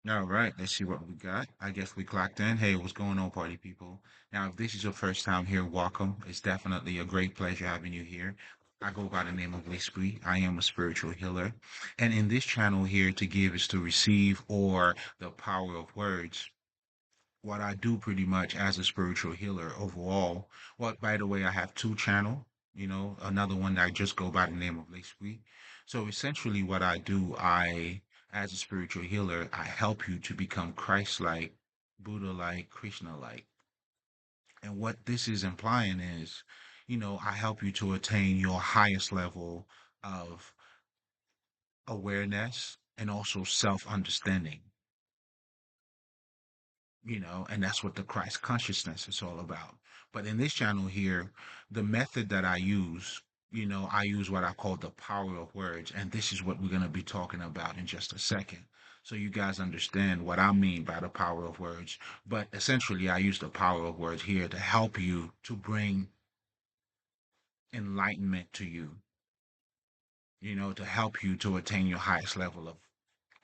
All right, let's see what we got. I guess we clocked in. Hey, what's going on, party people? Now, if this is your first time here, welcome. It's definitely a great pleasure having you here. I go by the name of Lespri. I am a spiritual healer. And in this channel here, to give is to receive, or the power of words. What I do pretty much as a spiritual healer overall. Well, by the way, I have two channel, another one that I just go by the name of Lespri. So essentially what I do, as a spiritual healer, I help you to become Christ-like, Buddha-like, Krishna-like. And what this is implying is, I help you to attain your highest level of awareness and also self-understanding. And that's what the Christ consciousness is all about. But in this channel here, the method that I use, I use what I call the power of words, and this is what we're going to be talking about in just a second. So you guys understand what I mean by the power of words. But essentially, I use the power of words here to help you to bring enlightenment to you, to help you to attain your highest level of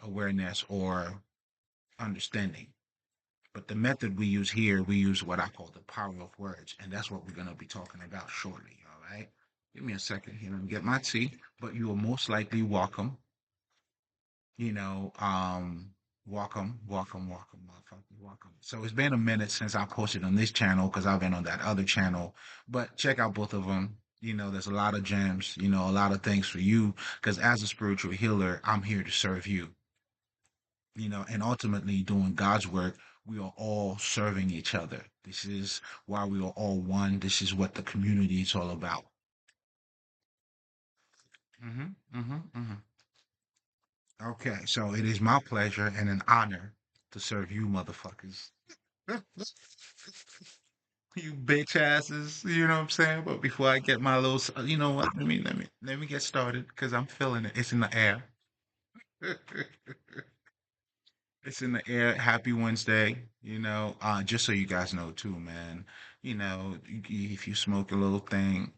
awareness or understanding. But the method we use here, we use what I call the power of words, and that's what we're going to be talking about shortly. All right. Give me a second here and get my tea. But you are most likely welcome. You know, um, welcome, motherfucker, welcome. So it's been a minute since I posted on this channel because I've been on that other channel. But check out both of them. There's a lot of gems. A lot of things for you. Because as a spiritual healer, I'm here to serve you. And ultimately doing God's work, we are all serving each other. This is why we are all one. This is what the community is all about. Hmm. Okay, so it is my pleasure and an honor to serve you motherfuckers. You bitch asses, you know what I'm saying? But before I get my little, you know what? Let me get started because I'm feeling it. It's in the air. It's in the air. Happy Wednesday. Just so you guys know too, man. If you smoke a little thing,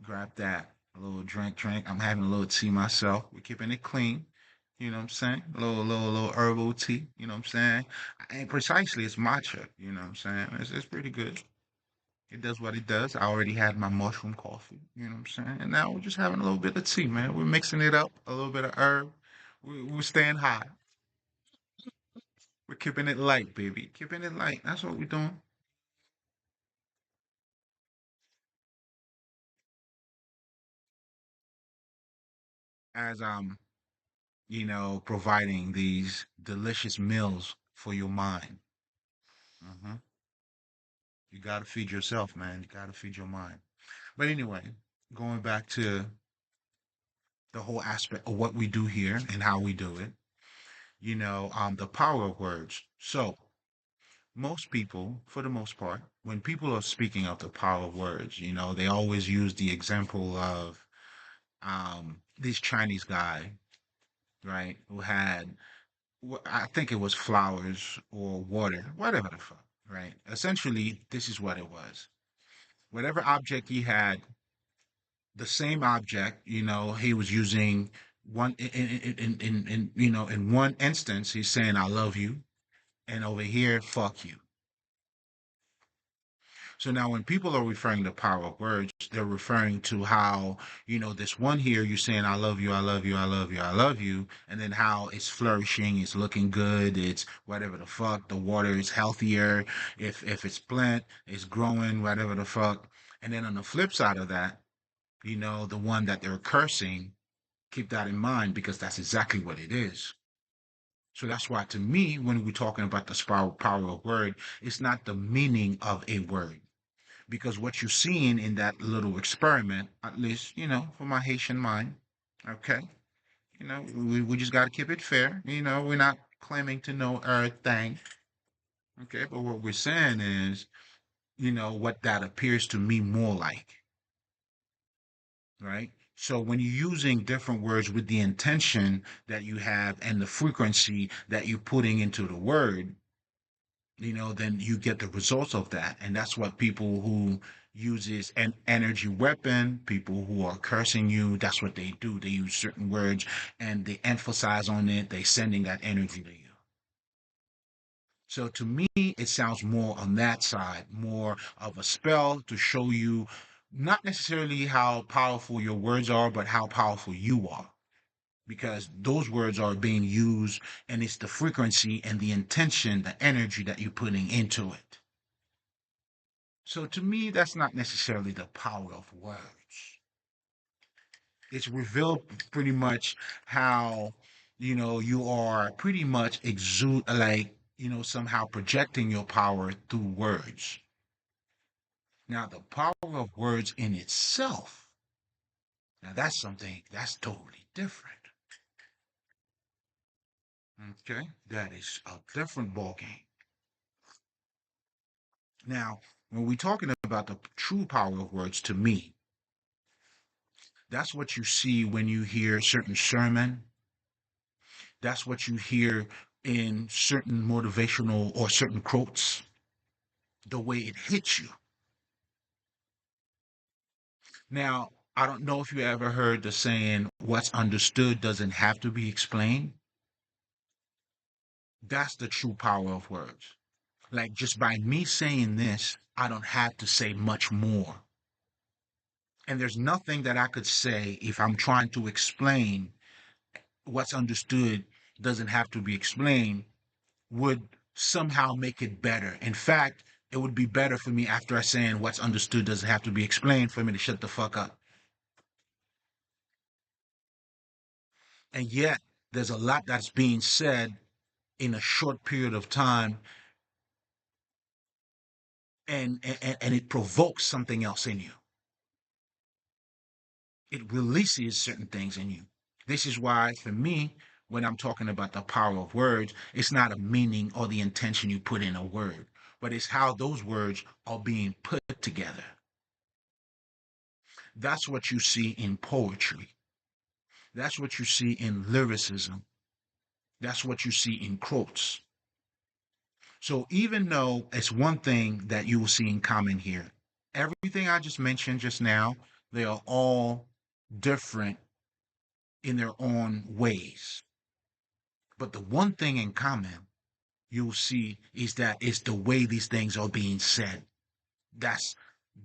grab that. A little drink. I'm having a little tea myself. We're keeping it clean. You know what I'm saying? A little herbal tea. You know what I'm saying? And precisely, it's matcha. You know what I'm saying? It's pretty good. It does what it does. I already had my mushroom coffee. You know what I'm saying? And now we're just having a little bit of tea, man. We're mixing it up. A little bit of herb. We're staying high. We're keeping it light, baby. Keeping it light. That's what we're doing. As providing these delicious meals for your mind. Hmm. You gotta feed yourself, man. You gotta feed your mind. But anyway, going back to the whole aspect of what we do here and how we do it, the power of words. So most people, for the most part, when people are speaking of the power of words, they always use the example of this Chinese guy, right, who had I think it was flowers or water, whatever the fuck, right? Essentially, this is what it was. Whatever object he had, the same object, he was using one in one instance, he's saying I love you, and over here, fuck you. So now when people are referring to power of words, they're referring to how, this one here, you're saying, I love you, I love you, I love you, I love you. And then how it's flourishing, it's looking good, it's whatever the fuck, the water is healthier. If it's plant, it's growing, whatever the fuck. And then on the flip side of that, the one that they're cursing, keep that in mind because that's exactly what it is. So that's why to me, when we're talking about the power of word, it's not the meaning of a word because what you're seeing in that little experiment, at least, for my Haitian mind, okay, we just got to keep it fair. We're not claiming to know everything, okay, but what we're saying is, what that appears to me more like, right? So when you're using different words with the intention that you have and the frequency that you're putting into the word, then you get the results of that. And that's what people who uses an energy weapon, people who are cursing you, that's what they do. They use certain words and they emphasize on it. They sending that energy to you. So to me, it sounds more on that side, more of a spell to show you not necessarily how powerful your words are, but how powerful you are. Because those words are being used, and it's the frequency and the intention, the energy that you're putting into it. So to me, that's not necessarily the power of words. It's revealed pretty much how, you are pretty much exude, like, somehow projecting your power through words. Now, the power of words in itself, now that's something that's totally different. Okay, that is a different ballgame. Now, when we're talking about the true power of words, to me, that's what you see when you hear certain sermon. That's what you hear in certain motivational or certain quotes, the way it hits you. Now, I don't know if you ever heard the saying, what's understood doesn't have to be explained. That's the true power of words. Like, just by me saying this, I don't have to say much more. And there's nothing that I could say if I'm trying to explain what's understood doesn't have to be explained would somehow make it better. In fact, it would be better for me after I saying what's understood doesn't have to be explained for me to shut the fuck up. And yet, there's a lot that's being said in a short period of time, and it provokes something else in you. It releases certain things in you. This is why, for me, when I'm talking about the power of words, it's not a meaning or the intention you put in a word, but it's how those words are being put together. That's what you see in poetry. That's what you see in lyricism. That's what you see in quotes. So even though it's one thing that you will see in common here, everything I just mentioned just now, they are all different in their own ways. But the one thing in common you'll see is that it's the way these things are being said. That's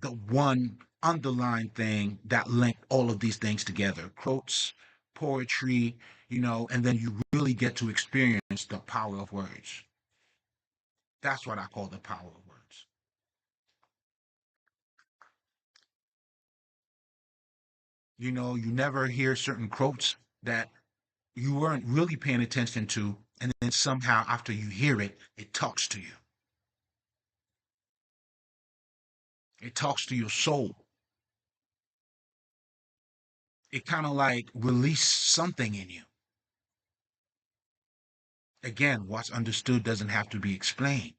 the one underlying thing that link all of these things together. Quotes, poetry, and then you really get to experience the power of words. That's what I call the power of words. You never hear certain quotes that you weren't really paying attention to, and then somehow after you hear it, it talks to you. It talks to your soul. It kind of like release something in you. Again, what's understood doesn't have to be explained.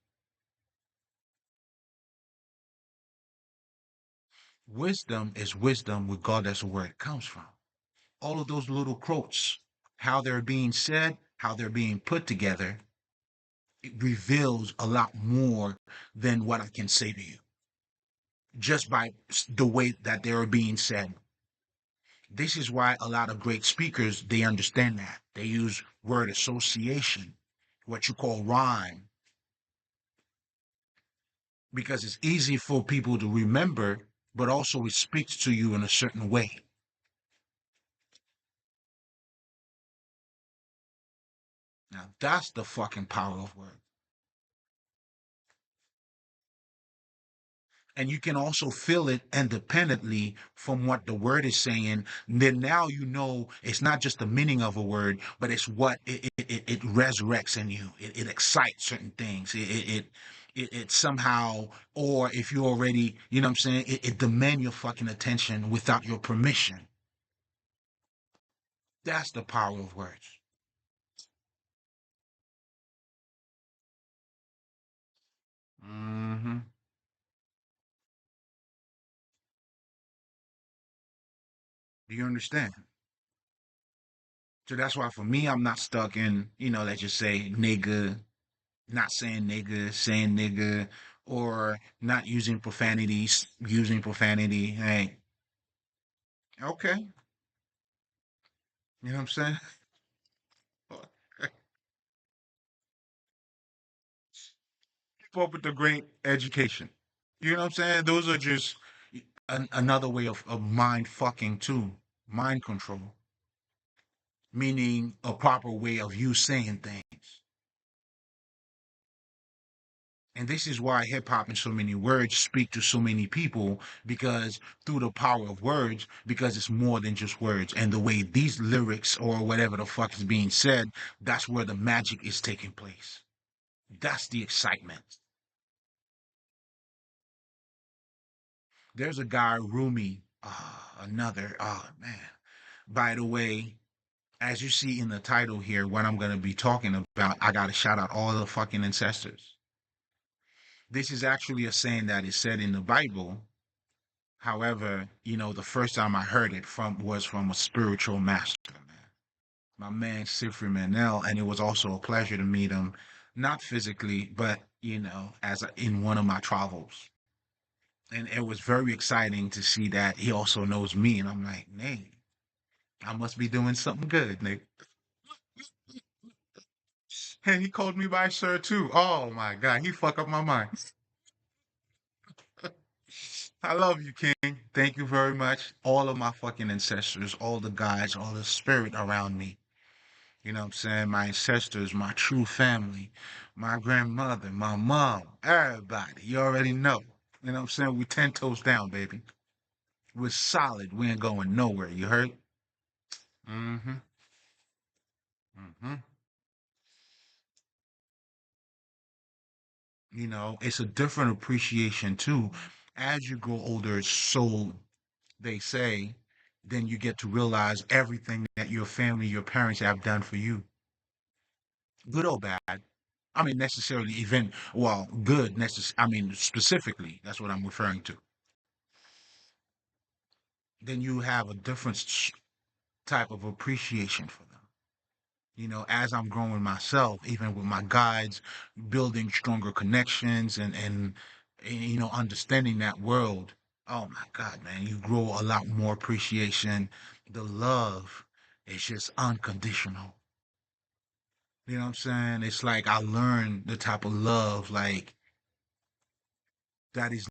Wisdom is wisdom regardless of where it comes from. All of those little quotes, how they're being said, how they're being put together, it reveals a lot more than what I can say to you just by the way that they're being said. This is why a lot of great speakers, they understand that. They use word association, what you call rhyme, because it's easy for people to remember, but also it speaks to you in a certain way. Now that's the fucking power of words. And you can also feel it independently from what the word is saying. Then now you know it's not just the meaning of a word, but it's what it resurrects in you. It excites certain things. It somehow, or if you already, you know what I'm saying, it demand your fucking attention without your permission. That's the power of words. Hmm. Do you understand? So that's why for me, I'm not stuck in, let's just say nigga, not saying nigga, or not using profanities, using profanity. Hey, okay. You know what I'm saying? up with the great education. You know what I'm saying? Those are just another way of mind fucking too. Mind control, meaning a proper way of you saying things. And this is why hip hop and so many words speak to so many people because through the power of words, because it's more than just words. And the way these lyrics or whatever the fuck is being said, that's where the magic is taking place. That's the excitement. There's a guy, Rumi, another, oh man. By the way, as you see in the title here, what I'm going to be talking about, I got to shout out all the fucking ancestors. This is actually a saying that is said in the Bible. However, the first time I heard it was from a spiritual master, man. My man Sifri Manel, and it was also a pleasure to meet him, not physically, but in one of my travels. And it was very exciting to see that he also knows me, and I'm like, Nate, I must be doing something good, Nate. And he called me by sir too. Oh my God, he fuck up my mind. I love you, King. Thank you very much. All of my fucking ancestors, all the guys, all the spirit around me. You know what I'm saying? My ancestors, my true family, my grandmother, my mom, everybody. You already know. You know what I'm saying? We 10 toes down, baby. We're solid. We ain't going nowhere. You heard? Mm-hmm. Mm-hmm. It's a different appreciation too. As you grow older, so they say, then you get to realize everything that your family, your parents have done for you, good or bad. I mean, necessarily, well, good, I mean, specifically, that's what I'm referring to. Then you have a different type of appreciation for them. As I'm growing myself, even with my guides, building stronger connections and understanding that world. Oh my God, man, you grow a lot more appreciation. The love is just unconditional. You know what I'm saying? It's like I learned the type of love like that is